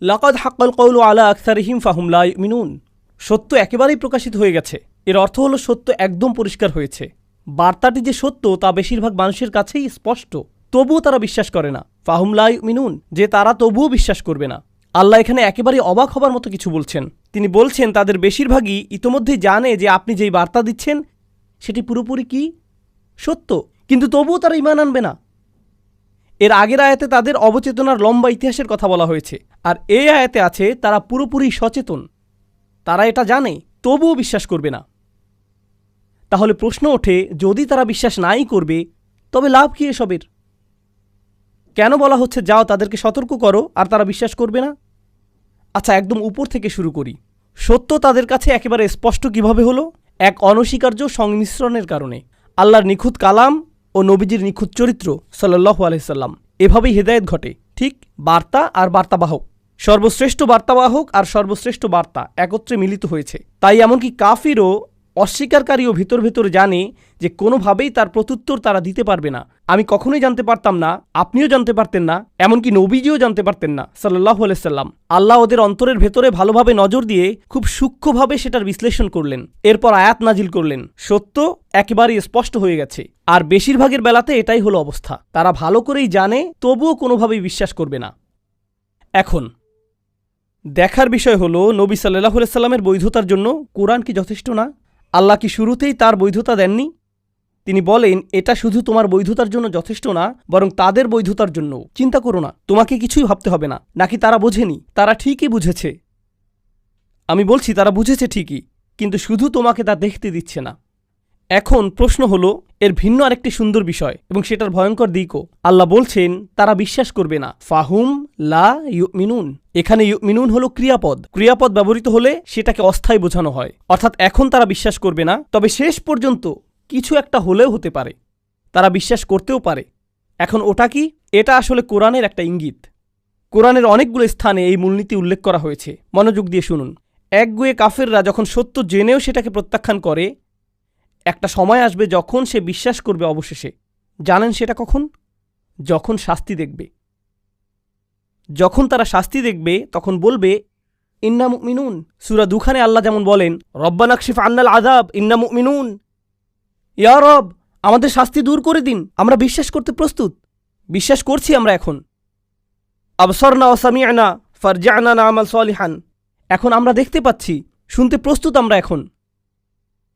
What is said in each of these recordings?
লাকাদ হাক্কাল কওলু আলা আকসারিহিম ফাহুম লা ইউমিনুন। সত্য একেবারেই প্রকাশিত হয়ে গেছে। এর অর্থ হলো সত্য একদম পরিষ্কার হয়েছে। বার্তাটি যে সত্য তা বেশিরভাগ মানুষের কাছেই স্পষ্ট, তবুও তারা বিশ্বাস করে না। ফাহুম লা ইউমিনুন, যে তারা তবুও বিশ্বাস করবে না। আল্লাহ এখানে একেবারে অবাক হবার মতো কিছু বলছেন। তিনি বলছেন তাদের বেশিরভাগই ইতোমধ্যেই জানে যে আপনি যেই বার্তা দিচ্ছেন সেটি পুরোপুরি কি সত্য, কিন্তু তবুও তারা ঈমান আনবে না। এর আগের আয়াতে তাদের অবচেতনার লম্বা ইতিহাসের কথা বলা হয়েছে, আর এই আয়াতে আছে তারা পুরোপুরি সচেতন, তারা এটা জানে, তবুও বিশ্বাস করবে না। তাহলে প্রশ্ন ওঠে, যদি তারা বিশ্বাস নাই করবে তবে লাভ কি এসবের? কেন বলা হচ্ছে যাও তাদেরকে সতর্ক করো আর তারা বিশ্বাস করবে না? আচ্ছা, একদম উপর থেকে শুরু করি। সত্য তাদের কাছে একেবারে স্পষ্ট কিভাবে হলো? এক অনস্বীকার্য সংমিশ্রণের কারণে। আল্লাহর নিখুঁত কালাম ও নবীজির নিখুঁত চরিত্র সাল্লাল্লাহু আলাইহি সাল্লাম, এভাবেই হেদায়েত ঘটে। ঠিক বার্তা আর বার্তাবাহক, সর্বশ্রেষ্ঠ বার্তাবাহক আর সর্বশ্রেষ্ঠ বার্তা একত্রে মিলিত হয়েছে। তাই এমনকি কাফিরও, অস্বীকারীও ভিতর ভেতর জানে যে কোনোভাবেই তার প্রত্যুত্তর তারা দিতে পারবে না। আমি কখনোই জানতে পারতাম না, আপনিও জানতে পারতেন না, এমনকি নবীজিও জানতে পারতেন না সাল্লাল্লাহু আলাইহি সাল্লাম। আল্লাহ ওদের অন্তরের ভেতরে ভালোভাবে নজর দিয়ে খুব সূক্ষ্মভাবে সেটার বিশ্লেষণ করলেন, এরপর আয়াত নাজিল করলেন। সত্য একেবারেই স্পষ্ট হয়ে গেছে, আর বেশিরভাগের বেলাতে এটাই হলো অবস্থা। তারা ভালো করেই জানে, তবুও কোনোভাবেই বিশ্বাস করবে না। এখন দেখার বিষয় হলো, নবী সাল্লাল্লাহু আলাইহি সাল্লামের বৈধতার জন্য কোরআন কি যথেষ্ট না? আল্লাহ কি শুরুতেই তার বৈধতা দেননি? তিনি বলেন, এটা শুধু তোমার বৈধতার জন্য যথেষ্ট না, বরং তাদের বৈধতার জন্য। চিন্তা করো না, তোমাকে কিছুই ভাবতে হবে না। নাকি তারা বোঝেনি? তারা ঠিকই বুঝেছে। আমি বলছি তারা বুঝেছে ঠিকই, কিন্তু শুধু তোমাকে তা দেখতে দিচ্ছে না। এখন প্রশ্ন হলো, এর ভিন্ন আরেকটি সুন্দর বিষয় এবং সেটার ভয়ঙ্কর দিকও। আল্লাহ বলছেন তারা বিশ্বাস করবে না। ফাহুম লা ইউমিনুন, এখানে ইউমিনুন হলো ক্রিয়াপদ। ক্রিয়াপদ ব্যবহৃত হলে সেটাকে অস্থায়ী বোঝানো হয়, অর্থাৎ এখন তারা বিশ্বাস করবে না, তবে শেষ পর্যন্ত কিছু একটা হলেও হতে পারে, তারা বিশ্বাস করতেও পারে। এখন ওটা কি? এটা আসলে কোরআনের একটা ইঙ্গিত। কোরআনের অনেকগুলো স্থানে এই মূলনীতি উল্লেখ করা হয়েছে, মনোযোগ দিয়ে শুনুন। একগুঁয়ে কাফেররা যখন সত্য জেনেও সেটাকে প্রত্যাখ্যান করে, একটা সময় আসবে যখন সে বিশ্বাস করবে অবশেষে। জানেন সেটা কখন? যখন শাস্তি দেখবে। যখন তারা শাস্তি দেখবে তখন বলবে ইন্না মুমিনুন। সূরা দুখানে আল্লাহ যেমন বলেন, রব্বানা কশিফ আন্নাল আযাব ইন্না মুমিনুন, ইয়া রব আমাদের শাস্তি দূর করে দিন, আমরা বিশ্বাস করতে প্রস্তুত, বিশ্বাস করছি আমরা এখন। আবসারনা ওয়া সামি'না ফারজি'না না'মাল সালিহান, এখন আমরা দেখতে পাচ্ছি, শুনতে প্রস্তুত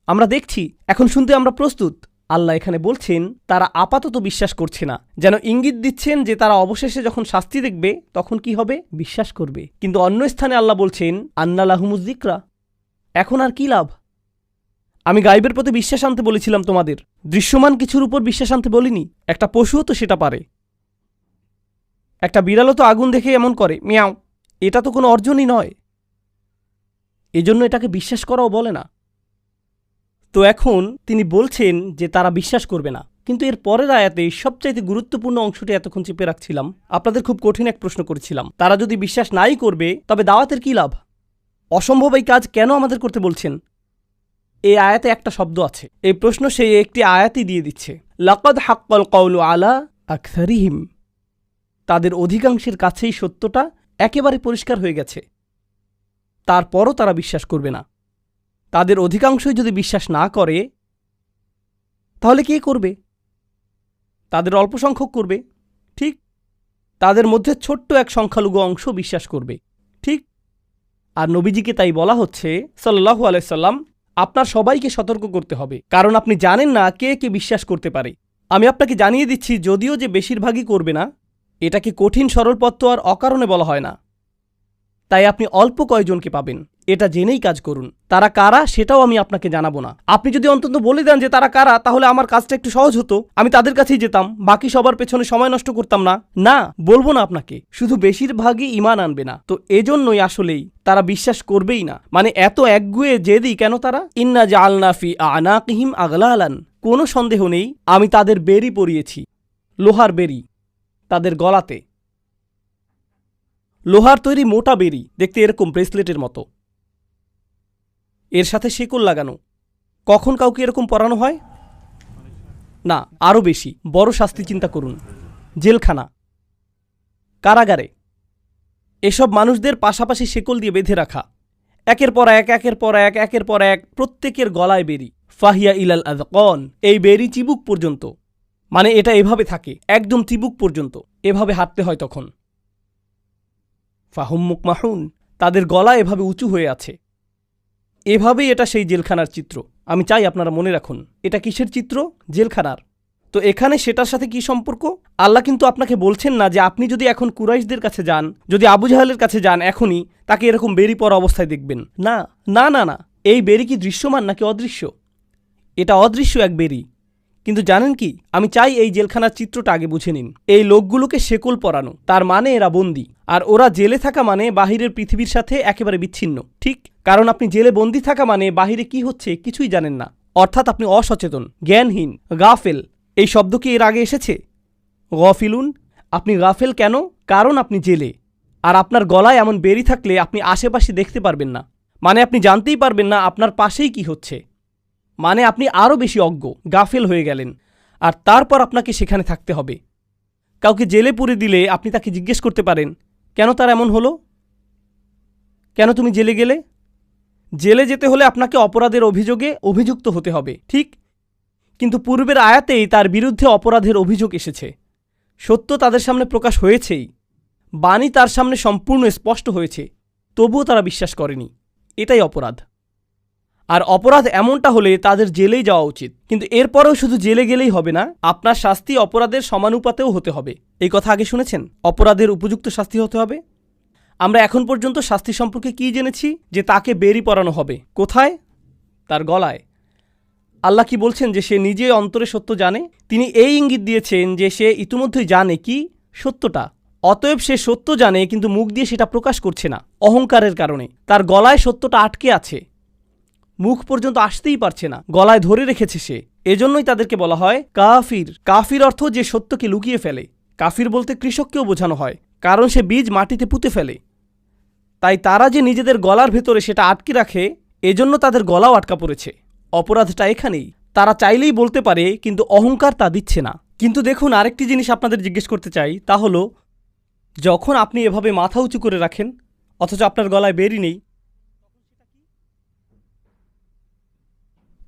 আমরা দেখছি, এখন শুনতে আমরা প্রস্তুত। আল্লাহ এখানে বলছেন তারা আপাতত বিশ্বাস করছে না, যেন ইঙ্গিত দিচ্ছেন যে তারা অবশেষে যখন শাস্তি দেখবে তখন কি হবে? বিশ্বাস করবে। কিন্তু অন্য স্থানে আল্লাহ বলছেন আন্না লাহুমুজ যিকরা, এখন আর কি লাভ? আমি গায়বের প্রতি বিশ্বাস আনতে বলেছিলাম তোমাদের, দৃশ্যমান কিছুর উপর বিশ্বাস আনতে বলিনি। একটা পশুও তো সেটা পারে, একটা বিড়ালও তো আগুন দেখে এমন করে মিয়াও, এটা তো কোনো অর্জনই নয়, এজন্য এটাকে বিশ্বাস করাও বলে না। তো এখন তিনি বলছেন যে তারা বিশ্বাস করবে না, কিন্তু এর পরের আয়াতে সবচাইতে গুরুত্বপূর্ণ অংশটি এতক্ষণ চেপে রাখছিলাম। আপনাদের খুব কঠিন এক প্রশ্ন করেছিলাম, তারা যদি বিশ্বাস নাই করবে তবে দাওয়াতের কি লাভ? অসম্ভব এই কাজ কেন আমাদের করতে বলছেন? এই আয়াতে একটা শব্দ আছে, এই প্রশ্ন সেই একটি আয়াতই দিয়ে দিচ্ছে। লাকাদ হাক্কাল কওলু আলা আকসারিহিম, তাদের অধিকাংশের কাছেই সত্যটা একেবারে পরিষ্কার হয়ে গেছে, তারপরও তারা বিশ্বাস করবে না। তাদের অধিকাংশই যদি বিশ্বাস না করে তাহলে কে করবে? তাদের অল্প সংখ্যক করবে, ঠিক। তাদের মধ্যে ছোট্ট এক সংখ্যালঘু অংশ বিশ্বাস করবে, ঠিক। আর নবীজিকে তাই বলা হচ্ছে সাল্লাল্লাহু আলাইহি সাল্লাম, আপনার সবাইকে সতর্ক করতে হবে, কারণ আপনি জানেন না কে কে বিশ্বাস করতে পারে। আমি আপনাকে জানিয়ে দিচ্ছি, যদিও যে বেশিরভাগই করবে না, এটাকে কঠিন সরল পথ তো আর অকারণে বলা হয় না। তাই আপনি অল্প কয়জনকে পাবেন, এটা জেনেই কাজ করুন। তারা কারা সেটাও আমি আপনাকে জানাবো না। আপনি যদি অন্তত বলে দেন যে তারা কারা, তাহলে আমার কাজটা একটু সহজ হতো, আমি তাদের কাছেই যেতাম, বাকি সবার পেছনে সময় নষ্ট করতাম না। না, বলবো না আপনাকে, শুধু বেশিরভাগই ঈমান আনবে না। তো এজন্যই আসলেই তারা বিশ্বাস করবেই না। মানে এত একগুঁয়ে জেদি কেন তারা? ইন্না জাআলনা ফি আনাকিহিম আগলালান, কোনো সন্দেহ নেই আমি তাদের বেরি পরিয়েছি, লোহার বেরি তাদের গলাতে, লোহার তৈরি মোটা বেরি, দেখতে এরকম ব্রেসলেটের মতো, এর সাথে শেকল লাগানো। কখন কাউকে এরকম পরানো হয়? না, আরও বেশি বড় শাস্তি চিন্তা করুন, জেলখানা, কারাগারে। এসব মানুষদের পাশাপাশি শেকল দিয়ে বেঁধে রাখা, একের পর এক একের পর এক একের পর এক প্রত্যেকের গলায় বেরি, ফাহিয়া ইলাল আযকান, এই বেরি চিবুক পর্যন্ত, মানে এটা এভাবে থাকে একদম চিবুক পর্যন্ত, এভাবে হাঁটতে হয় তখন। ফাহুম মুকমাহুন, তাদের গলা এভাবে উঁচু হয়ে আছে। এভাবেই এটা সেই জেলখানার চিত্র। আমি চাই আপনারা মনে রাখুন, এটা কিসের চিত্র? জেলখানার। তো এখানে সেটার সাথে কি সম্পর্ক? আল্লাহ কিন্তু আপনাকে বলছেন না যে আপনি যদি এখন কুরাইশদের কাছে যান, যদি আবু জাহেলের কাছে যান, এখনই তাকে এরকম বেরি পরা অবস্থায় দেখবেন। না না না না, এই বেরি কি দৃশ্যমান নাকি অদৃশ্য? এটা অদৃশ্য এক বেরি। কিন্তু জানেন কি, আমি চাই এই জেলখানার চিত্রটা আগে বুঝে নিন। এই লোকগুলোকে শেকল পরানো, তার মানে এরা বন্দী। আর ওরা জেলে থাকা মানে বাহিরের পৃথিবীর সাথে একেবারে বিচ্ছিন্ন, ঠিক? কারণ আপনি জেলে বন্দী থাকা মানে বাহিরে কি হচ্ছে কিছুই জানেন না, অর্থাৎ আপনি অসচেতন, জ্ঞানহীন, গাফেল। এই শব্দ কি এর আগে এসেছে? গফিলুন। আপনি গাফেল কেন? কারণ আপনি জেলে। আর আপনার গলায় এমন বেরি থাকলে আপনি আশেপাশে দেখতে পারবেন না, মানে আপনি জানতেই পারবেন না আপনার পাশেই কি হচ্ছে, মানে আপনি আরও বেশি অজ্ঞ, গাফেল হয়ে গেলেন। আর তারপর আপনাকে সেখানে থাকতে হবে। কাউকে জেলে পুরে দিলে আপনি তাকে জিজ্ঞেস করতে পারেন, কেন তার এমন হলো? কেন তুমি জেলে গেলে? জেলে যেতে হলে আপনাকে অপরাধের অভিযোগে অভিযুক্ত হতে হবে, ঠিক? কিন্তু পূর্বের আয়াতেই তার বিরুদ্ধে অপরাধের অভিযোগ এসেছে। সত্য তাদের সামনে প্রকাশ হয়েছেই, বাণী তার সামনে সম্পূর্ণ স্পষ্ট হয়েছে, তবুও তারা বিশ্বাস করেনি। এটাই অপরাধ। আর অপরাধ এমনটা হলে তাদের জেলেই যাওয়া উচিত। কিন্তু এরপরেও শুধু জেলে গেলেই হবে না, আপনার শাস্তি অপরাধের সমানুপাতেও হতে হবে। এই কথা আগে শুনেছেন? অপরাধের উপযুক্ত শাস্তি হতে হবে। আমরা এখন পর্যন্ত শাস্তি সম্পর্কে কি জেনেছি? যে তাকে বেরি পরানো হবে। কোথায়? তার গলায়। আল্লাহ কি বলছেন? যে সে নিজে অন্তরে সত্য জানে। তিনি এই ইঙ্গিত দিয়েছেন যে সে ইতিমধ্যেই জানে কি সত্যটা। অতএব সে সত্য জানে, কিন্তু মুখ দিয়ে সেটা প্রকাশ করছে না, অহংকারের কারণে। তার গলায় সত্যটা আটকে আছে, মুখ পর্যন্ত আসতেই পারছে না, গলায় ধরে রেখেছে সে। এজন্যই তাদেরকে বলা হয় কাফির। কাফির অর্থ যে সত্যকে লুকিয়ে ফেলে। কাফির বলতে কৃষককেও বোঝানো হয়, কারণ সে বীজ মাটিতে পুঁতে ফেলে। তাই তারা যে নিজেদের গলার ভেতরে সেটা আটকে রাখে, এজন্য তাদের গলাও আটকা পড়েছে। অপরাধটা এখানেই। তারা চাইলেই বলতে পারে, কিন্তু অহংকার তা দিচ্ছে না। কিন্তু দেখুন, আরেকটি জিনিস আপনাদের জিজ্ঞেস করতে চাই, তা হলো যখন আপনি এভাবে মাথা উঁচু করে রাখেন অথচ আপনার গলায় বেরি নেই,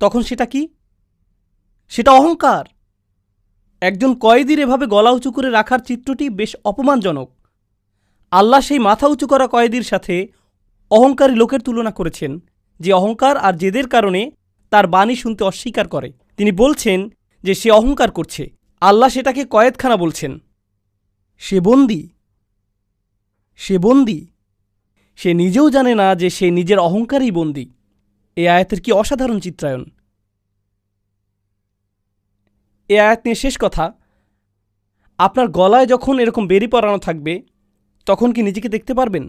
তখন সেটা কি? সেটা অহংকার। একজন কয়েদির এভাবে গলা উঁচু করে রাখার চিত্রটি বেশ অপমানজনক। আল্লাহ সেই মাথা উঁচু করা কয়েদির সাথে অহংকারী লোকের তুলনা করেছেন, যে অহংকার আর জেদের কারণে তার বাণী শুনতে অস্বীকার করে। তিনি বলছেন যে সে অহংকার করছে। আল্লাহ সেটাকে কয়েদখানা বলছেন। সে বন্দী। সে বন্দী। সে নিজেও জানে না যে সে নিজের অহংকারেই বন্দী। এই আয়াতের কি অসাধারণ চিত্রায়ন! এ আয়াত নিয়ে শেষ কথা, আপনার গলায় যখন এরকম বেরি পরানো থাকবে, তখন কি নিজেকে দেখতে পারবেন?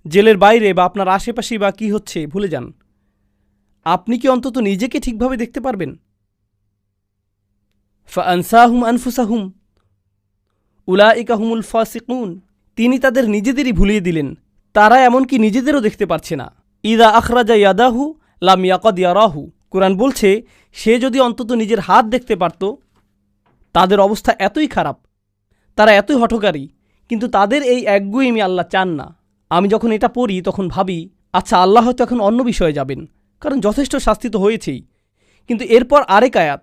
জেলের বাইরে বা আপনার আশেপাশেই বা কি হচ্ছে ভুলে যান, আপনি কি অন্তত নিজেকে ঠিকভাবে দেখতে পারবেন? ফাআনসাহুম আনফুসাহুম উলাইকা হুমুল ফাসিকুন। তিনি তাদের নিজেদেরই ভুলিয়ে দিলেন, তারা এমনকি নিজেদেরও দেখতে পারছে না। ইদা আখরাজা ইয়াদাহু লাম ইয়াকাদ ইয়ারাহু। কুরআন বলছে, সে যদি অন্তত নিজের হাত দেখতে পারত। তাদের অবস্থা এতই খারাপ, তারা এতই হঠকারী, কিন্তু তাদের এই একগুঁয়েমি আল্লাহ চান না। আমি যখন এটা পড়ি তখন ভাবি, আচ্ছা, আল্লাহ হয়তো এখন অন্য বিষয়ে যাবেন, কারণ যথেষ্ট শাস্তি তো হয়েছেই। কিন্তু এরপর আরেক আয়াত,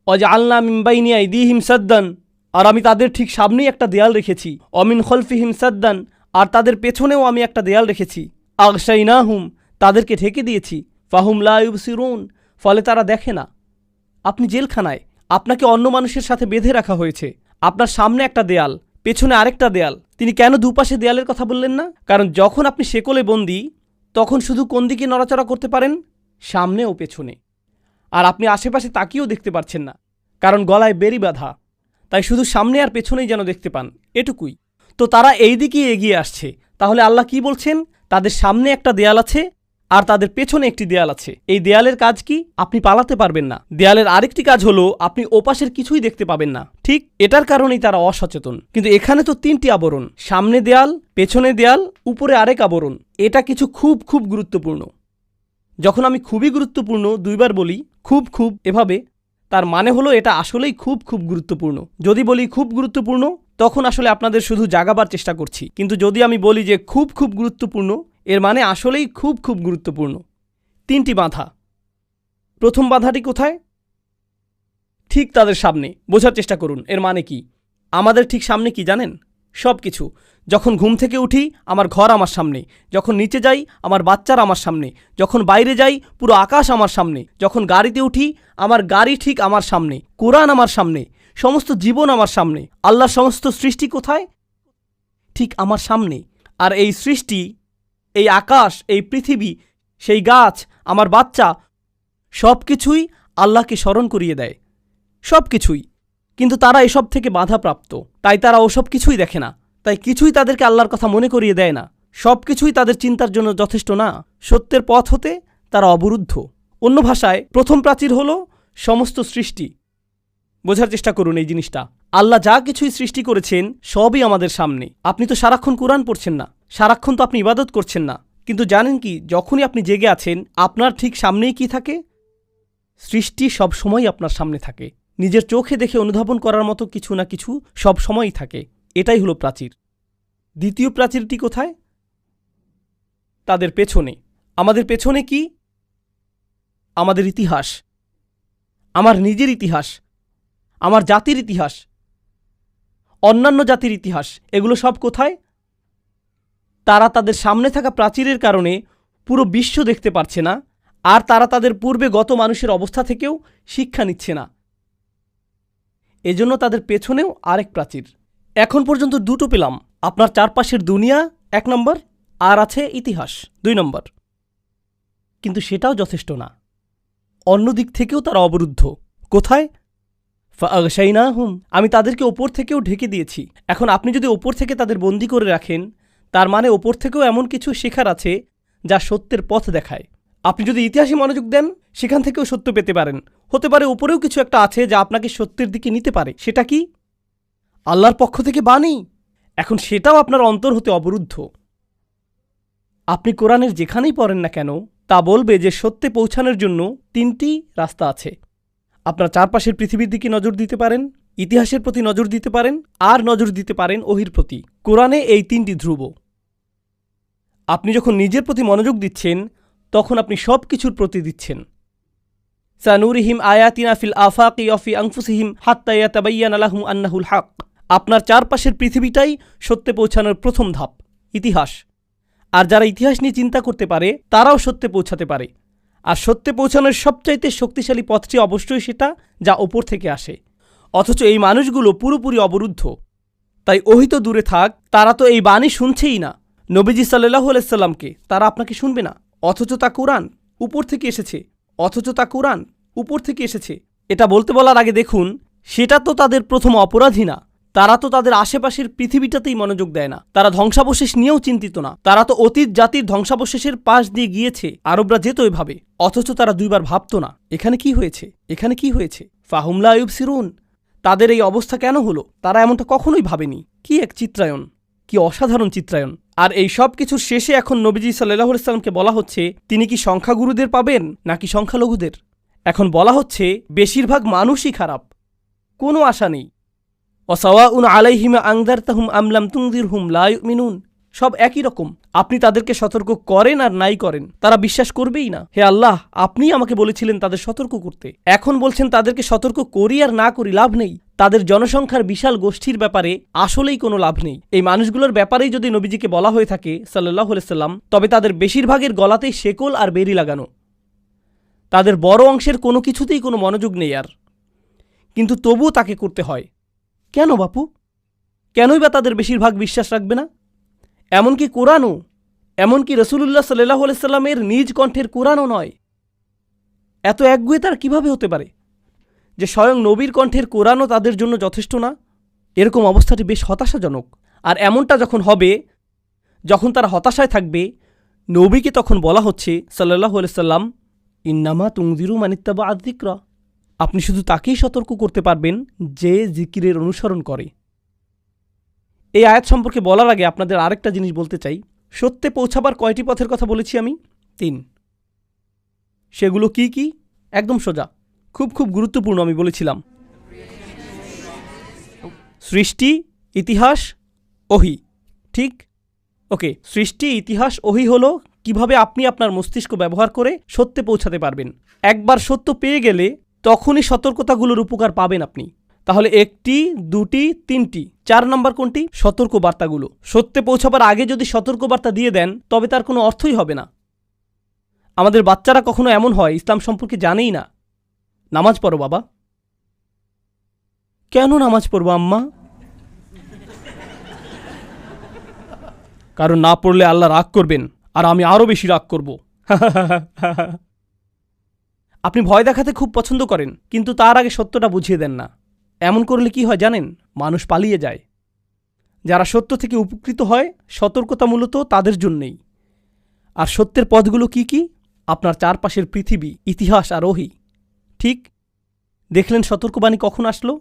ওয়াজআলনা মিন বাইনি আইদিহিম সাদ্দান, আর আমি তাদের ঠিক সামনেই একটা দেয়াল রেখেছি। অমিন খলফিহিম সাদ্দান, আর তাদের পেছনেও আমি একটা দেয়াল রেখেছি। আগশাইনাহুম, তাদেরকে ঢেকে দিয়েছি। ফাহুম লা ইউবসিরুন, ফলে তারা দেখে না। আপনি জেলখানায়, আপনাকে অন্য মানুষের সাথে বেঁধে রাখা হয়েছে। আপনার সামনে একটা দেয়াল, পেছনে আরেকটা দেয়াল। তিনি কেন দুপাশে দেয়ালের কথা বললেন না? কারণ যখন আপনি শেকলে বন্দী, তখন শুধু কোন দিকে নড়াচড়া করতে পারেন? সামনে ও পেছনে। আর আপনি আশেপাশে তাকিয়েও দেখতে পারছেন না, কারণ গলায় বেরি বাঁধা। তাই শুধু সামনে আর পেছনেই যেন দেখতে পান, এটুকুই। তো তারা এই দিকেই এগিয়ে আসছে। তাহলে আল্লাহ কি বলছেন? তাদের সামনে একটা দেয়াল আছে আর তাদের পেছনে একটি দেয়াল আছে। এই দেয়ালের কাজ কি? আপনি পালাতে পারবেন না। দেয়ালের আরেকটি কাজ হলো আপনি ওপাশের কিছুই দেখতে পাবেন না। ঠিক এটার কারণেই তারা অসচেতন। কিন্তু এখানে তো তিনটি আবরণ, সামনে দেয়াল, পেছনে দেয়াল, উপরে আরেক আবরণ। এটা কিছু খুব খুব গুরুত্বপূর্ণ। যখন আমি খুবই গুরুত্বপূর্ণ দুইবার বলি, খুব খুব এভাবে, তার মানে হলো এটা আসলেই খুব খুব গুরুত্বপূর্ণ। যদি বলি খুব গুরুত্বপূর্ণ, তখন আসলে আপনাদের শুধু জাগাবার চেষ্টা করছি। কিন্তু যদি আমি বলি যে খুব খুব গুরুত্বপূর্ণ, এর মানে আসলেই খুব খুব গুরুত্বপূর্ণ। 3টি বাধা। প্রথম বাধাটি কোথায়? ঠিক তাদের সামনে। বোঝার চেষ্টা করুন এর মানে কি। আমাদের ঠিক সামনে কি জানেন? সব কিছু। যখন ঘুম থেকে উঠি আমার ঘর আমার সামনে, যখন নিচে যাই আমার বাচ্চারা আমার সামনে, যখন বাইরে যাই পুরো আকাশ আমার সামনে, যখন গাড়িতে উঠি আমার গাড়ি ঠিক আমার সামনে, কোরআন আমার সামনে, সমস্ত জীবন আমার সামনে। আল্লাহর সমস্ত সৃষ্টি কোথায়? ঠিক আমার সামনে। আর এই সৃষ্টি, এই আকাশ, এই পৃথিবী, সেই গাছ, আমার বাচ্চা, সব কিছুই আল্লাহকে স্মরণ করিয়ে দেয়, সব কিছুই। কিন্তু তারা এসব থেকে বাধাপ্রাপ্ত, তাই তারা ওসব কিছুই দেখে না, তাই কিছুই তাদেরকে আল্লাহর কথা মনে করিয়ে দেয় না। সব কিছুই তাদের চিন্তার জন্য যথেষ্ট না। সত্যের পথ হতে তারা অবরুদ্ধ। অন্য ভাষায় প্রথম প্রাচীর হল সমস্ত সৃষ্টি। বোঝার চেষ্টা করুন এই জিনিসটা। আল্লাহ যা কিছুই সৃষ্টি করেছেন সবই আমাদের সামনে। আপনি তো সারাক্ষণ কোরআন পড়ছেন না, সারাক্ষণ তো আপনি ইবাদত করছেন না, কিন্তু জানেন কি, যখনই আপনি জেগে আছেন আপনার ঠিক সামনেই কি থাকে? সৃষ্টি সব সময় আপনার সামনে থাকে। নিজের চোখে দেখে অনুধাবন করার মতো কিছু না কিছু সব সময়ই থাকে। এটাই হলো প্রাচীর। দ্বিতীয় প্রাচীরটি কোথায়? তাদের পেছনে। আমাদের পেছনে কি? আমাদের ইতিহাস, আমার নিজের ইতিহাস, আমার জাতির ইতিহাস, অন্যান্য জাতির ইতিহাস। এগুলো সব কোথায়? তারা তাদের সামনে থাকা প্রাচীরের কারণে পুরো বিশ্ব দেখতে পারছে না, আর তারা তাদের পূর্বে গত মানুষের অবস্থা থেকেও শিক্ষা নিচ্ছে না। এজন্য তাদের পেছনেও আরেক প্রাচীর। এখন পর্যন্ত দুটো পেলাম, আপনার চারপাশের দুনিয়া 1 নম্বর, আর আছে ইতিহাস 2 নম্বর। কিন্তু সেটাও যথেষ্ট না, অন্য দিক থেকেও তারা অবরুদ্ধ। কোথায়? ফাগশাইনাহুম, আমি তাদেরকে ওপর থেকেও ঢেকে দিয়েছি। এখন আপনি যদি ওপর থেকে তাদের বন্দী করে রাখেন, তার মানে ওপর থেকেও এমন কিছু শেখার আছে যা সত্যের পথ দেখায়। আপনি যদি ইতিহাসে মনোযোগ দেন সেখান থেকেও সত্য পেতে পারেন। হতে পারে উপরেও কিছু একটা আছে যা আপনাকে সত্যের দিকে নিতে পারে। সেটা কি? আল্লাহর পক্ষ থেকে বাণী। এখন সেটাও আপনার অন্তর হতে অবরুদ্ধ। আপনি কোরআনের যেখানেই পড়েন না কেন তা বলবে যে সত্যে পৌঁছানোর জন্য 3টি রাস্তা আছে। আপনার চারপাশের পৃথিবীর দিকে নজর দিতে পারেন, ইতিহাসের প্রতি নজর দিতে পারেন, আর নজর দিতে পারেন ওহির প্রতি। কোরআনে এই 3টি ধ্রুব। আপনি যখন নিজের প্রতি মনোযোগ দিচ্ছেন তখন আপনি সব কিছুর প্রতি দিচ্ছেন। সানুরিহিম আয়াতিনা ফিল আফাকি ওয়া ফি আনফুসিহিম হাত্তা ইয়াতাবায়্যানা লাহুম আন্নাহুল হক। আপনার চারপাশের পৃথিবীটাই সত্যে পৌঁছানোর প্রথম ধাপ, ইতিহাস। আর যারা ইতিহাস নিয়ে চিন্তা করতে পারে তারাও সত্যে পৌঁছাতে পারে। আর সত্যে পৌঁছানোর সবচাইতে শক্তিশালী পথটি অবশ্যই সেটা যা ওপর থেকে আসে। অথচ এই মানুষগুলো পুরোপুরি অবরুদ্ধ। তাই ওহি তো দূরে থাক, তারা তো এই বাণী শুনছেই না। নবীজি সাল্লাল্লাহু আলাইহি সাল্লামকে তারা আপনাকে শুনবে না, অথচ তা কোরআন উপর থেকে এসেছে। অথচ তা কোরআন উপর থেকে এসেছে। এটা বলতে বলার আগে দেখুন, সেটা তো তাদের প্রথম অপরাধী না। তারা তো তাদের আশেপাশের পৃথিবীটাতেই মনোযোগ দেয় না। তারা ধ্বংসাবশেষ নিয়েও চিন্তিত না। তারা তো অতীত জাতির ধ্বংসাবশেষের পাশ দিয়ে গিয়েছে, আরবরা যেত এভাবে। অথচ তারা 2 বার ভাবত না এখানে কি হয়েছে, এখানে কি হয়েছে। ফাহুম লা ইউবসিরুন। তাদের এই অবস্থা কেন হলো তারা এমনটা কখনোই ভাবেনি। কি এক চিত্রায়ন, কি অসাধারণ চিত্রায়ন। আর এই সব কিছুর শেষে এখন নবীজি সাল্লাল্লাহু আলাইহি সাল্লামকে বলা হচ্ছে তিনি কি সংখ্যাগুরুদের পাবেন নাকি সংখ্যালঘুদের। এখন বলা হচ্ছে বেশিরভাগ মানুষই খারাপ, কোনো আশা নেই। ওয়াসাওয়াউন আলাইহিম আনযারতাহুম আম লাম তুনযিরহুম লা ইউমিনুন। সব একই রকম, আপনি তাদেরকে সতর্ক করেন আর নাই করেন তারা বিশ্বাস করবেই না। হে আল্লাহ, আপনিই আমাকে বলেছিলেন তাদের সতর্ক করতে, এখন বলছেন তাদেরকে সতর্ক করি আর না করি লাভ নেই। তাদের জনসংখ্যার বিশাল গোষ্ঠীর ব্যাপারে আসলেই কোনো লাভ নেই। এই মানুষগুলোর ব্যাপারেই যদি নবীজিকে বলা হয়ে থাকে সাল্লাল্লাহু আলাইহি সাল্লাম, তবে তাদের বেশিরভাগের গলাতেই শেকল আর বেরি লাগানো। তাদের বড় অংশের কোনো কিছুতেই কোনো মনোযোগ নেই আর, কিন্তু তবুও তাকে করতে হয়। কেন বাপু? কেনই বা তাদের বেশিরভাগ বিশ্বাস রাখবে না? এমনকি কোরআনও, এমনকি রাসূলুল্লাহ সাল্লাল্লাহু আলাইহি সাল্লামের নিজ কণ্ঠের কোরআনও নয়। এত একগুঁয়ে তারা কিভাবে হতে পারে যে স্বয়ং নবীর কণ্ঠের কোরআনও তাদের জন্য যথেষ্ট না? এরকম অবস্থাটি বেশ হতাশাজনক। আর এমনটা যখন হবে, যখন তারা হতাশায় থাকবে, নবীকে তখন বলা হচ্ছে সাল্লাল্লাহু আলাইহি সাল্লাম, ইন্নামা তুনযিরু মানিত্তাবা আয-যিকরা। আপনি শুধু তাকেই সতর্ক করতে পারবেন যে জিকিরের অনুসরণ করে। এই আয়াত সম্পর্কে বলার আগে আপনাদের আরেকটা জিনিস বলতে চাই। সত্যে পৌঁছাবার কয়টি পথের কথা বলেছি আমি? 3। সেগুলো কি কি? একদম সোজা, খুব খুব গুরুত্বপূর্ণ। আমি বলেছিলাম সৃষ্টি, ইতিহাস, ওহী, ঠিক? ওকে, সৃষ্টি, ইতিহাস, ওহী হলো কিভাবে আপনি আপনার মস্তিষ্ক ব্যবহার করে সত্যে পৌঁছাতে পারবেন। একবার সত্য পেয়ে গেলে তখনই সতর্কতাগুলোর উপকার পাবেন আপনি। তাহলে 1টি, 2টি, 3টি, 4 নম্বর কোনটি? সতর্কবার্তাগুলো। সত্যে পৌঁছাবার আগে যদি সতর্কবার্তা দিয়ে দেন তবে তার কোনো অর্থই হবে না। আমাদের বাচ্চারা কখনো এমন হয় ইসলাম সম্পর্কে জানেই না। নামাজ পড়ো বাবা। কেন নামাজ পড়বো আম্মা? কারণ না পড়লে আল্লাহ রাগ করবেন, আর আমি আরও বেশি রাগ করব। আপনি ভয় দেখাতে খুব পছন্দ করেন, কিন্তু তার আগে সত্যটা বুঝিয়ে দেন না। এমন করলে কি হয় জানেন? মানুষ পালিয়ে যায়। যারা সত্য থেকে উপকৃত হয়, সতর্কতা মূলত তাদের জন্যেই। আর সত্যের পথগুলো কি কি? আপনার চারপাশের পৃথিবী, ইতিহাস আর ওহী। ঠিক দেখলেন সতর্কবাণী কখন আসলো?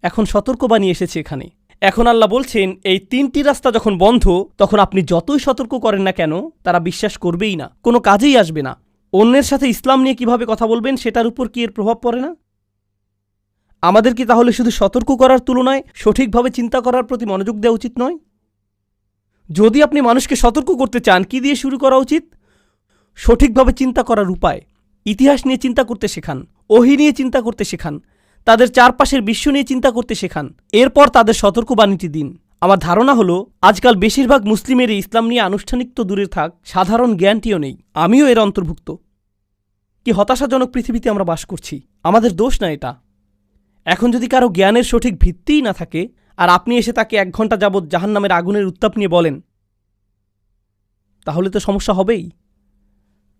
এখন সতর্কবাণী এসেছে এখানে। এখন আল্লাহ বলছেন এই 3টি রাস্তা যখন বন্ধ, তখন আপনি যতই সতর্ক করেন না কেন তারা বিশ্বাস করবেই না, কোনো কাজেই আসবে না। অন্যের সাথে ইসলাম নিয়ে কিভাবে কথা বলবেন সেটার উপর কি এর প্রভাব পড়ে না? আমাদের কি তাহলে শুধু সতর্ক করার তুলনায় সঠিকভাবে চিন্তা করার প্রতি মনোযোগ দেওয়া উচিত নয়? যদি আপনি মানুষকে সতর্ক করতে চান, কি দিয়ে শুরু করা উচিত? সঠিকভাবে চিন্তা করার উপায়। ইতিহাস নিয়ে চিন্তা করতে শেখান, ওহী নিয়ে চিন্তা করতে শেখান, তাদের চারপাশের বিশ্ব নিয়ে চিন্তা করতে শেখান। এরপর তাদের সতর্কবাণীটি দিন। আমার ধারণা হলো আজকাল বেশিরভাগ মুসলিমেরই ইসলাম নিয়ে আনুষ্ঠানিক তো দূরে থাক, সাধারণ জ্ঞানটিও নেই। আমিও এর অন্তর্ভুক্ত। কি হতাশাজনক পৃথিবীতে আমরা বাস করছি। আমাদের দোষ না এটা। এখন যদি কারো জ্ঞানের সঠিক ভিত্তিই না থাকে, আর আপনি এসে তাকে 1 ঘন্টা যাবৎ জাহান্নামের আগুনের উত্তাপ নিয়ে বলেন, তাহলে তো সমস্যা হবেই,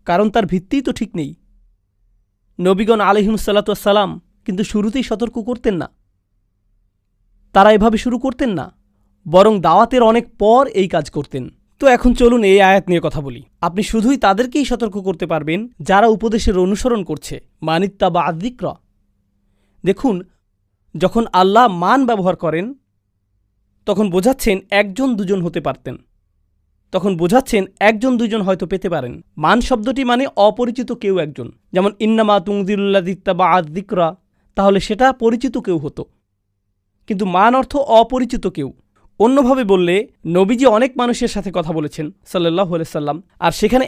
কারণ তার ভিত্তিই তো ঠিক নেই। নবীগণ আলাইহিমুসসালাম কিন্তু শুরুতেই সতর্ক করতেন না। তারা এভাবে শুরু করতেন না, বরং দাওয়াতের অনেক পর এই কাজ করতেন। তো এখন চলুন এই আয়াত নিয়ে কথা বলি। আপনি শুধুই তাদেরকেই সতর্ক করতে পারবেন যারা উপদেশের অনুসরণ করছে, মানিত্তাবা আযিকরা। দেখুন, যখন আল্লাহ মান ব্যবহার করেন তখন বোঝাচ্ছেন 1-2 হতে পারতেন, তখন বোঝাচ্ছেন 1-2 হয়তো পেতে পারেন। মান শব্দটি মানে অপরিচিত কেউ একজন। যেমন ইন্নামা তুনজিরুল্লাযিত্তাবা আযিকরা, তাহলে সেটা পরিচিত কেউ হতো, কিন্তু মান অর্থ অপরিচিত কেউ। অন্যভাবে বললে নবীজি অনেক মানুষের সাথে কথা বলেছেন সাল্লাল্লাহু আলাইহি সাল্লাম, আর সেখানে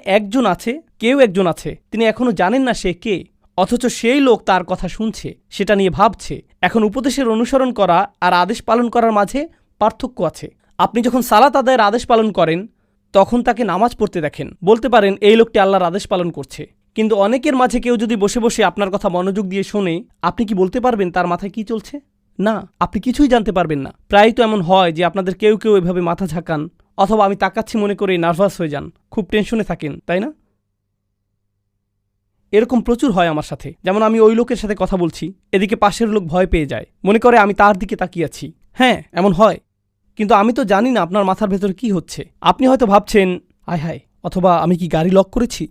কেউ একজন আছে, তিনি এখনো জানেন না সে কে, অথচ সেই লোক তার কথা শুনছে, সেটা নিয়ে ভাবছে। এখন উপদেশের অনুসরণ করা আর আদেশ পালন করার মাঝে পার্থক্য আছে। আপনি যখন সালাত আদায়ের আদেশ পালন করেন তখন তাকে নামাজ পড়তে দেখেন, বলতে পারেন এই লোকটি আল্লাহর আদেশ পালন করছে। কিন্তু অনেকের মাঝে কেউ যদি বসে বসে আপনার কথা মনোযোগ দিয়ে শোনে, আপনি কি বলতে পারবেন তার মাথায় কি চলছে? না, আপনি কিছুই জানতে পারবেন না। প্রায় তো এমন হয় যে আপনাদের কেউ কেউ এভাবে মাথা ঝাঁকান, অথবা আমি তাকাচ্ছি মনে করে নার্ভাস হয়ে যান, খুব টেনশনে থাকেন, তাই না? এরকম প্রচুর হয় আমার সাথে। যেমন আমি ওই লোকের সাথে কথা বলছি, এদিকে পাশের লোক ভয় পেয়ে যায়, মনে করে আমি তার দিকে তাকিয়ে আছি। হ্যাঁ, এমন হয়, কিন্তু আমি তো জানি না আপনার মাথার ভেতরে কি হচ্ছে। আপনি হয়তো ভাবছেন আয় হায়, অথবা আমি কি গাড়ি লক করেছি।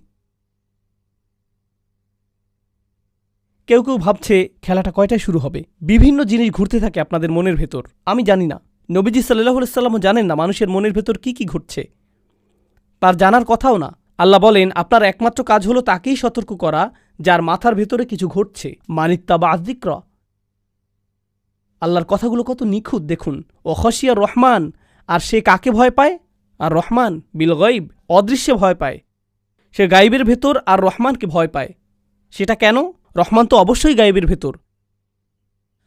কেউ কেউ ভাবছে খেলাটা কয়টায় শুরু হবে। বিভিন্ন জিনিস ঘুরতে থাকে আপনাদের মনের ভেতর, আমি জানি না। নবীজি সাল্লাল্লাহু আলাইহি সাল্লামও জানেন না মানুষের মনের ভেতর কি কি ঘটছে, তার জানার কথাও না। আল্লাহ বলেন আপনার একমাত্র কাজ হলো তাকেই সতর্ক করা যার মাথার ভেতরে কিছু ঘটছে, মানিত্তাবা আযিকরা। আল্লাহর কথাগুলো কত নিখুঁত দেখুন। ও খশিয়া রহমান, আর সে কাকে ভয় পায়? আর রহমান বিল গায়ব, অদৃশ্যে ভয় পায়। সে গায়বের ভেতর আর রহমানকে ভয় পায়। সেটা কেন? রহমান তো অবশ্যই গায়বের ভেতর।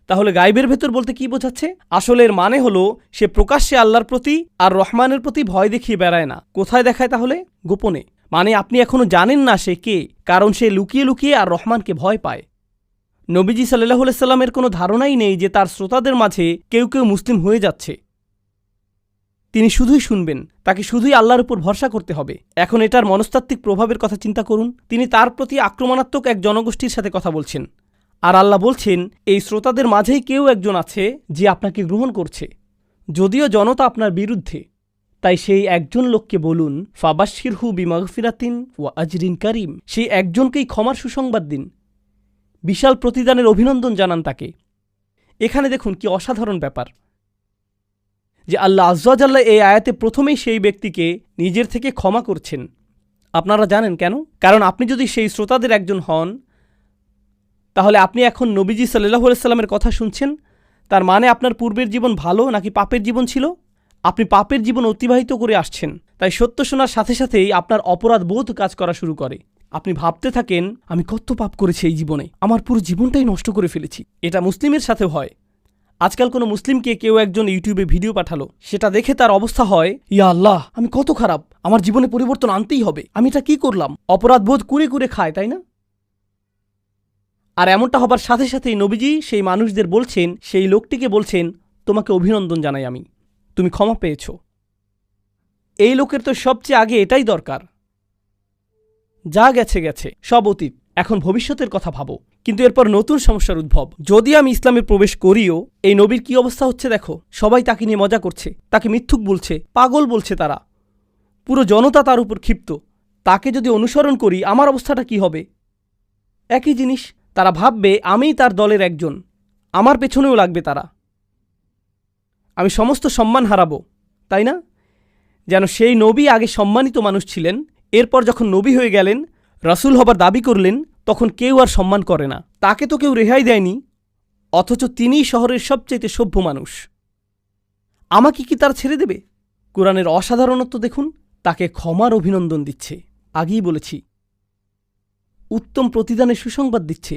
তাহলে গায়বের ভেতর বলতে কি বোঝাচ্ছে? আসলে এর মানে হলো সে প্রকাশ্যে আল্লাহর প্রতি আর রহমানের প্রতি ভয় দেখিয়ে বেড়ায় না। কোথায় দেখায় তাহলে? গোপনে। মানে আপনি এখনো জানেন না সে কে, কারণ সে লুকিয়ে লুকিয়ে আর রহমানকে ভয় পায়। নবীজি সাল্লাল্লাহু আলাইহি সাল্লামের কোনো ধারণাই নেই যে তার শ্রোতাদের মাঝে কেউ কেউ মুসলিম হয়ে যাচ্ছে। তিনি শুধুই শুনবেন, তাকে শুধুই আল্লাহর উপর ভরসা করতে হবে। এখন এটার মনস্তাত্ত্বিক প্রভাবের কথা চিন্তা করুন। তিনি তার প্রতি আক্রমণাত্মক এক জনগোষ্ঠীর সাথে কথা বলছেন, আর আল্লাহ বলছেন এই শ্রোতাদের মাঝেই কেউ একজন আছে যে আপনাকে গ্রহণ করছে, যদিও জনতা আপনার বিরুদ্ধে। তাই সেই একজন লোককে বলুন ফাবাশশিরহু বিমাগফিরাতিন ওয়া আজরিন কারীম, সেই একজনকেই ক্ষমার সুসংবাদ দিন, বিশাল প্রতিদানের অভিনন্দন জানান তাকে। এখানে দেখুন কি অসাধারণ ব্যাপার যে আল্লাহ আযজা ওয়া জাল্লা এই আয়াতে প্রথমেই সেই ব্যক্তিকে নিজের থেকে ক্ষমা করছেন। আপনারা জানেন কেন? কারণ আপনি যদি সেই শ্রোতাদের একজন হন, তাহলে আপনি এখন নবীজি সাল্লাল্লাহু আলাইহি সাল্লামের কথা শুনছেন, তার মানে আপনার পূর্বের জীবন ভালো নাকি পাপের জীবন ছিল? আপনি পাপের জীবন অতিবাহিত করে আসছেন, তাই সত্য শোনার সাথে সাথেই আপনার অপরাধ বোধ কাজ করা শুরু করে। আপনি ভাবতে থাকেন, আমি কত পাপ করেছি এই জীবনে, আমার পুরো জীবনটাই নষ্ট করে ফেলেছি। এটা মুসলিমের সাথেও হয়। আজকাল কোনো মুসলিমকে কেউ একজন ইউটিউবে ভিডিও পাঠালো, সেটা দেখে তার অবস্থা হয়, ইয়া আল্লাহ, আমি কত খারাপ, আমার জীবনে পরিবর্তন আনতেই হবে, আমি এটা কি করলাম? অপরাধ বোধ কুরে কুরে খায়, তাই না? আর এমনটা হবার সাথে সাথেই নবীজি সেই মানুষদের বলছেন, সেই লোকটিকে বলছেন, তোমাকে অভিনন্দন জানাই আমি, তুমি ক্ষমা পেয়েছ। এই লোকের তো সবচেয়ে আগে এটাই দরকার। যা গেছে গেছে, সব অতীত, এখন ভবিষ্যতের কথা ভাবো। কিন্তু এরপর নতুন সমস্যার উদ্ভব। যদি আমি ইসলামে প্রবেশ করিও, এই নবীর কি অবস্থা হচ্ছে দেখো। সবাই তাকে নিয়ে মজা করছে, তাকে মিথ্যুক বলছে, পাগল বলছে তারা। পুরো জনতা তার উপর ক্ষিপ্ত। তাকে যদি অনুসরণ করি, আমার অবস্থাটা কি হবে? একই জিনিস, তারা ভাববে আমিই তার দলের একজন, আমার পেছনেও লাগবে তারা, আমি সমস্ত সম্মান হারাবো, তাই না? যেন সেই নবী আগে সম্মানিত মানুষ ছিলেন, এরপর যখন নবী হয়ে গেলেন, রাসূল হবার দাবি করলেন, তখন কেউ আর সম্মান করে না। তাকে তো কেউ রেহাই দেয়নি, অথচ তিনিই শহরের সবচেয়ে সভ্য মানুষ। আমাকে কি তার ছেড়ে দেবে? কোরআনের অসাধারণত্ব দেখুন, তাকে ক্ষমার অভিনন্দন দিচ্ছে। আগেই বলেছি, উত্তম প্রতিদানের সুসংবাদ দিচ্ছে,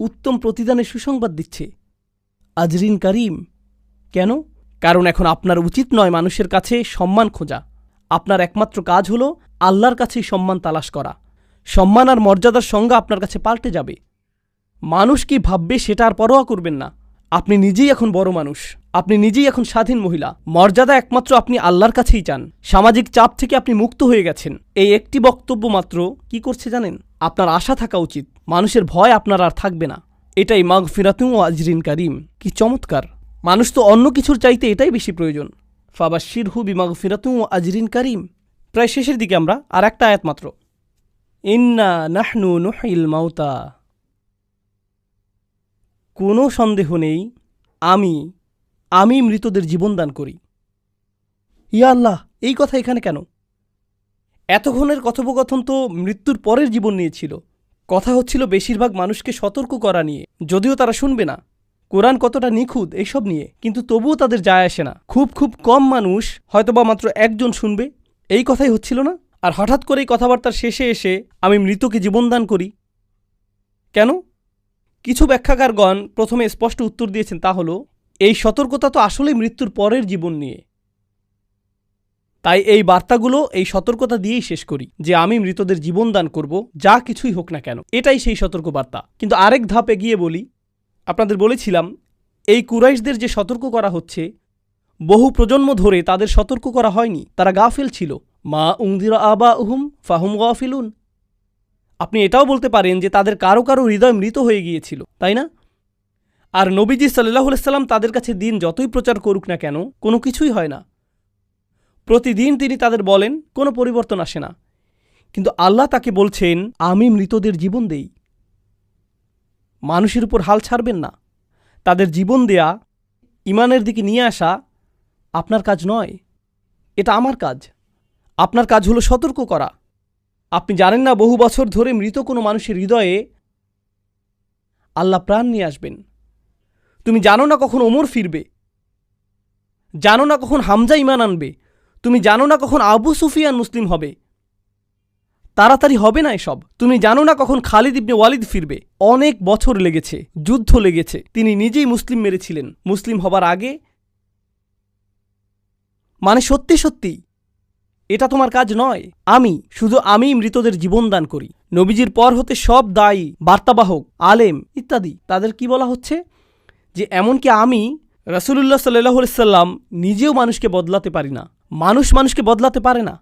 উত্তম প্রতিদানের সুসংবাদ দিচ্ছে, আজরিন কারিম। কেন? কারণ এখন আপনার উচিত নয় মানুষের কাছে সম্মান খোঁজা। আপনার একমাত্র কাজ হলো আল্লাহর কাছেই সম্মান তালাশ করা। সম্মান আর মর্যাদার সংজ্ঞা আপনার কাছে পাল্টে যাবে। মানুষ কি ভাববে সেটা আর পরোয়া করবেন না। আপনি নিজেই এখন বড় মানুষ, আপনি নিজেই এখন স্বাধীন মহিলা। মর্যাদা একমাত্র আপনি আল্লাহর কাছেই চান। সামাজিক চাপ থেকে আপনি মুক্ত হয়ে গেছেন। এই একটি বক্তব্য মাত্র কি করছে জানেন? আপনার আশা থাকা উচিত, মানুষের ভয় আপনার আর থাকবে না। এটাই মাগফিরাতুন ওয়া আজরিন কারিম। কি চমৎকার! মানুষ তো অন্য কিছুর চাইতে এটাই বেশি প্রয়োজন। ফাবাশশিরহু বিমাগফিরাতুন ওয়া আজরিন কারিম। প্রায় শেষের দিকে আমরা, আর একটা আয়াত মাত্র। ইন্না নাহনু নুহিল মাউতা। কোনো সন্দেহ নেই, আমি মৃতদের জীবন দান করি। ইয়া আল্লাহ, এই কথা এখানে কেন? এতক্ষণের কথোপকথন তো মৃত্যুর পরের জীবন নিয়েছিল। কথা হচ্ছিল বেশিরভাগ মানুষকে সতর্ক করা নিয়ে, যদিও তারা শুনবে না। কোরআন কতটা নিখুঁত এইসব নিয়ে, কিন্তু তবুও তাদের যায় আসে না। খুব খুব কম মানুষ, হয়তোবা মাত্র একজন শুনবে, এই কথাই হচ্ছিল না। আর হঠাৎ করেই কথাবার্তার শেষে এসে আমি মৃতকে জীবনদান করি কেন? কিছু ব্যাখ্যাকারগণ প্রথমে স্পষ্ট উত্তর দিয়েছেন, তা হলো এই সতর্কতা তো আসলেই মৃত্যুর পরের জীবন নিয়ে। তাই এই বার্তাগুলো এই সতর্কতা দিয়েই শেষ করি যে আমি মৃতদের জীবন দান করব, যা কিছুই হোক না কেন। এটাই সেই সতর্ক বার্তা। কিন্তু আরেক ধাপ এগিয়ে বলি, আপনাদের বলেছিলাম এই কুরাইশদের যে সতর্ক করা হচ্ছে, বহু প্রজন্ম ধরে তাদের সতর্ক করা হয়নি, তারা গাফিল ছিল। মা উনদিরা আবাউহুম ফাহুম গাফিলুন। আপনি এটাও বলতে পারেন যে তাদের কারো কারো হৃদয় মৃত হয়ে গিয়েছিল, তাই না? আর নবীজি সাল্লাল্লাহু আলাইহি সাল্লাম তাদের কাছে দিন যতই প্রচার করুক না কেন, কোনো কিছুই হয় না। প্রতিদিন তিনি তাদের বলেন, কোনো পরিবর্তন আসে না। কিন্তু আল্লাহ তাকে বলছেন, আমি মৃতদের জীবন দেই। মানুষের উপর হাল ছাড়বেন না। তাদের জীবন দেয়া, ইমানের দিকে নিয়ে আসা আপনার কাজ নয়, এটা আমার কাজ। আপনার কাজ হলো সতর্ক করা। আপনি জানেন না বহু বছর ধরে মৃত কোনো মানুষের হৃদয়ে আল্লাহ প্রাণ নিয়ে আসবেন। তুমি জানো না কখন ওমর ফিরবে, জানো না কখন হামজা ঈমান আনবে, তুমি জানো না কখন আবু সুফিয়ান মুসলিম হবে। তাড়াতাড়ি হবে না এসব। তুমি জানো না কখন খালিদ ইবনে ওয়ালিদ ফিরবে। অনেক বছর লেগেছে, যুদ্ধ লেগেছে, তিনি নিজেই মুসলিম মেরেছিলেন মুসলিম হবার আগে। মানে সত্যি সত্যি এটা তোমার কাজ নয়। আমি মৃতদের জীবন দান করি। নবীজির পর হতে সব দায়ী, বার্তাবাহক, আলেম ইত্যাদি, তাদের কি বলা হচ্ছে যে এমনকি আমি রাসূলুল্লাহ সাল্লাল্লাহু আলাইহি সাল্লাম নিজেও মানুষকে বদলাতে পারি না। মানুষকে বদলাতে পারে না।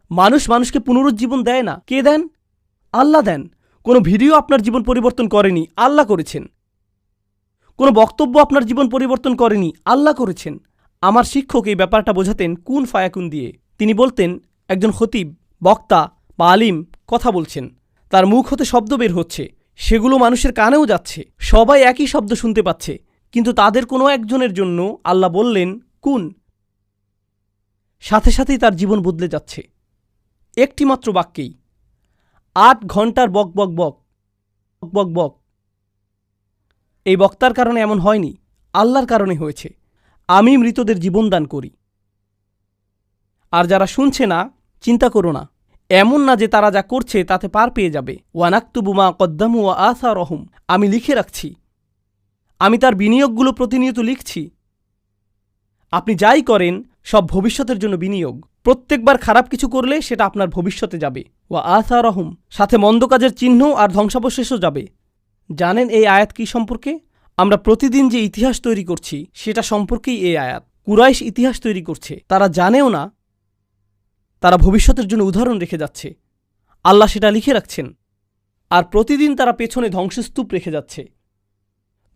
মানুষকে পুনরুজ্জীবন দেয় না। কে দেন? আল্লাহ দেন। কোনো ভিডিও আপনার জীবন পরিবর্তন করেনি, আল্লাহ করেছেন। কোনো বক্তব্য আপনার জীবন পরিবর্তন করেনি, আল্লাহ করেছেন। আমার শিক্ষক এই ব্যাপারটা বোঝাতেন কুন ফায়াকুন দিয়ে। তিনি বলতেন, একজন খতিব, বক্তা বা আলিম কথা বলছেন, তার মুখ হতে শব্দ বের হচ্ছে, সেগুলো মানুষের কানেও যাচ্ছে, সবাই একই শব্দ শুনতে পাচ্ছে, কিন্তু তাদের কোনো একজনের জন্য আল্লাহ বললেন কুন, সাথে সাথেই তার জীবন বদলে যাচ্ছে। একটি মাত্র বাক্যেই। 8 ঘন্টার বক বক বক বক বক বক, এই বক্তার কারণে এমন হয়নি, আল্লাহর কারণে হয়েছে। আমি মৃতদের জীবন দান করি। আর যারা শুনছে না, চিন্তা করো না, এমন না যে তারা যা করছে তাতে পার পেয়ে যাবে। ওয়ানাক্তুবু মা কদ্দামু ওয়া আসারহুম, আমি লিখে রাখছি, আমি তার বিনিয়োগগুলো প্রতিনিয়ত লিখছি। আপনি যাই করেন সব ভবিষ্যতের জন্য বিনিয়োগ। প্রত্যেকবার খারাপ কিছু করলে সেটা আপনার ভবিষ্যতে যাবে। ওয়া আসারহুম, সাথে মন্দ কাজের চিহ্ন আর ধ্বংসাবশেষও যাবে। জানেন এই আয়াত কি সম্পর্কে? আমরা প্রতিদিন যে ইতিহাস তৈরি করছি সেটা সম্পর্কেই এই আয়াত। কুরাইশ ইতিহাস তৈরি করছে, তারা জানেও না তারা ভবিষ্যতের জন্য উদাহরণ রেখে যাচ্ছে। আল্লাহ সেটা লিখে রাখছেন। আর প্রতিদিন তারা পেছনে ধ্বংসস্তূপ রেখে যাচ্ছে,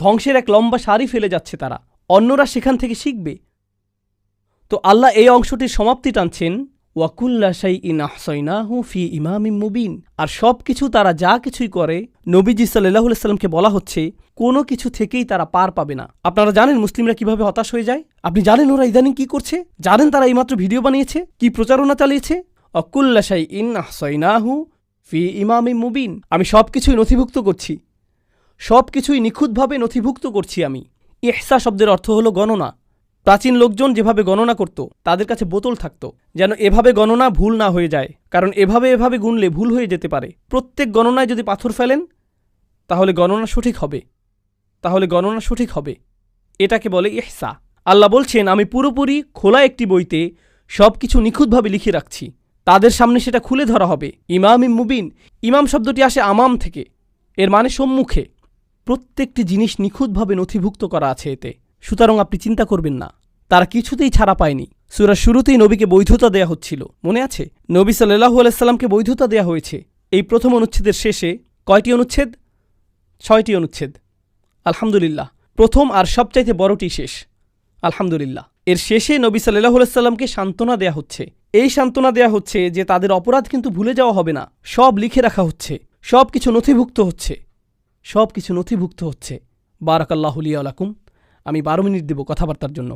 ধ্বংসের এক লম্বা সারি ফেলে যাচ্ছে তারা, অন্যরা সেখান থেকে শিখবে। তো আল্লাহ এই অংশটির সমাপ্তি টানছেন, ওয়াকুল্লা শাইইন আহসাইনাহু ফি ইমামিম মুবিন। আর সব কিছু তারা যা কিছুই করে, নবীজি সাল্লাল্লাহু আলাইহি সাল্লামকে বলা হচ্ছে কোনো কিছু থেকেই তারা পার পাবে না। আপনারা জানেন মুসলিমরা কিভাবে হতাশ হয়ে যায়? আপনি জানেন ওরা ইদানিং কি করছে? জানেন তারা এইমাত্র ভিডিও বানিয়েছে, কি প্রচারণা চালিয়েছে? ওয়াকুল্লা শাইইন আহসাইনাহু ফি ইমামিম মুবিন। আমি সব কিছুই নথিভুক্ত করছি, সব কিছুই নিখুঁতভাবে নথিভুক্ত করছি আমি। ইহসা শব্দের অর্থ হলো গণনা। প্রাচীন লোকজন যেভাবে গণনা করত, তাদের কাছে বোতল থাকত, যেন এভাবে গণনা ভুল না হয়ে যায়, কারণ এভাবে গুনলে ভুল হয়ে যেতে পারে। প্রত্যেক গণনায় যদি পাথর ফেলেন তাহলে গণনা সঠিক হবে। এটাকে বলে ইহসা। আল্লাহ বলছেন আমি পুরোপুরি খোলা একটি বইতে সব কিছু নিখুঁতভাবে লিখে রাখছি, তাদের সামনে সেটা খুলে ধরা হবে। ইমামিম মুবিন, ইমাম শব্দটি আসে আমাম থেকে, এর মানে সম্মুখে। প্রত্যেকটি জিনিস নিখুঁতভাবে নথিভুক্ত করা আছে এতে। সুতরাং আপনি চিন্তা করবেন না, তারা কিছুতেই ছাড়া পায়নি। সূরার শুরুতেই নবীকে বৈধতা দেয়া হচ্ছিল, মনে আছে? নবী সাল্লাল্লাহু আলাইহি সাল্লামকে বৈধতা দেয়া হয়েছে এই প্রথম অনুচ্ছেদের শেষে। কয়টি অনুচ্ছেদ? 6টি অনুচ্ছেদ। আলহামদুলিল্লাহ, প্রথম আর সবচাইতে বড়টি শেষ, আলহামদুলিল্লাহ। এর শেষে নবী সাল্লাল্লাহু আলাইহি সাল্লামকে সান্ত্বনা দেয়া হচ্ছে। এই সান্ত্বনা দেয়া হচ্ছে যে তাদের অপরাধ কিন্তু ভুলে যাওয়া হবে না, সব লিখে রাখা হচ্ছে, সব কিছু নথিভুক্ত হচ্ছে। বারাকাল্লাহু লি ওয়া লাকুম। আমি 12 মিনিট দেব কথাবার্তার জন্য।